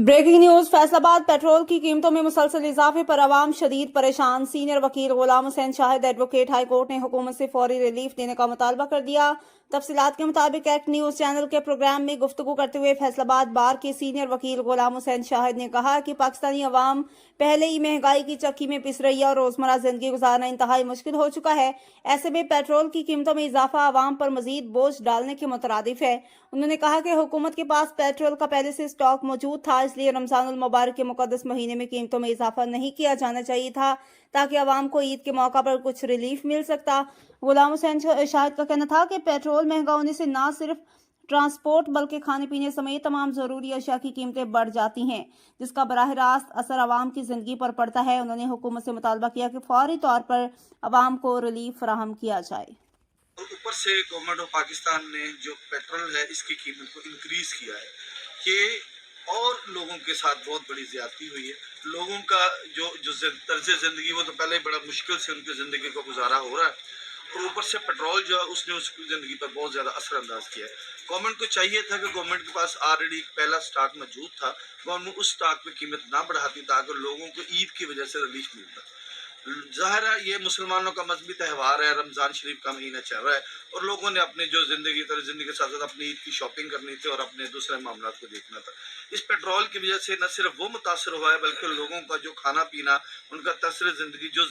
Breaking news Faisalabad petrol की कीमतों में मुसलसल इजाफे पर आवाम शदीद परेशान। सीनियर वकील Ghulam Hussain Shahid advocate high court ने हुकूमत से फौरी रिलीफ देने का मुतालबा कर दिया। तफसीलात के मुताबिक एक्ट न्यूज चैनल के प्रोग्राम में गुफ्तगू करते हुए फैसलाबाद बार के सीनियर वकील गुलाम हुसैन शाहिद ने कहा कि पाकिस्तानी अवाम पहले ही महंगाई की चक्की में पिस रही है और रोजमर्रा जिंदगी गुजारना इंतहाई मुश्किल हो चुका है। ऐसे में पेट्रोल की कीमतों में इजाफा आवाम पर मजीद बोझ डालने के मुतरादिफ है। उन्होंने कहा कि हुकूमत के पास पेट्रोल का पहले से स्टॉक मौजूद था, इसलिए रमजानुल मुबारक के मुकद्दस महीने में कीमतों में इजाफा नहीं किया जाना चाहिए था ताकि आवाम को ईद के मौका पर कुछ रिलीफ मिल सकता। गुलाम हुसैन शाहिद का कहना था कि पेट्रोल महंगा होने से न सिर्फ ट्रांसपोर्ट बल्कि खाने पीने समेत तमाम जरूरी अशिया की कीमतें बढ़ जाती हैं, जिसका बराह रास्त असर आवाम की जिंदगी पर पड़ता है। उन्होंने हुकूमत से मुतालबा किया कि फौरी तौर पर आवाम को रिलीफ फराहम किया जाए। ऊपर से गवर्नमेंट ऑफ पाकिस्तान ने जो पेट्रोल है इसकी कीमत को इंक्रीज किया है कि और लोगों के साथ बहुत बड़ी ज्यादती हुई है। लोगों का जो तर्ज जिंदगी वो तो पहले ही बड़ा मुश्किल से उनकी जिंदगी को गुजारा हो रहा है और ऊपर से पेट्रोल जो है उसने उसकी जिंदगी पर बहुत ज्यादा असरअंदाज किया है। गवर्नमेंट को चाहिए था कि गवर्नमेंट के पास ऑलरेडी पहला स्टॉक मौजूद था, गवर्नमेंट उस स्टॉक पे कीमत ना बढ़ाती ताकि लोगों को ईद की वजह से रिलीफ मिलता। ज़ाहिर है ये मुसलमानों का मजहबी त्यौहार है, रमज़ान शरीफ का महीना चल रहा है और लोगों ने अपनी जो ज़िंदगी के साथ साथ अपनी ईद की शॉपिंग करनी थी और अपने दूसरे मामला को देखना था। इस पेट्रोल की वजह से न सिर्फ वो मुतासर हुआ है बल्कि लोगों का जो खाना पीना, उनका तसर ज़िंदगी जो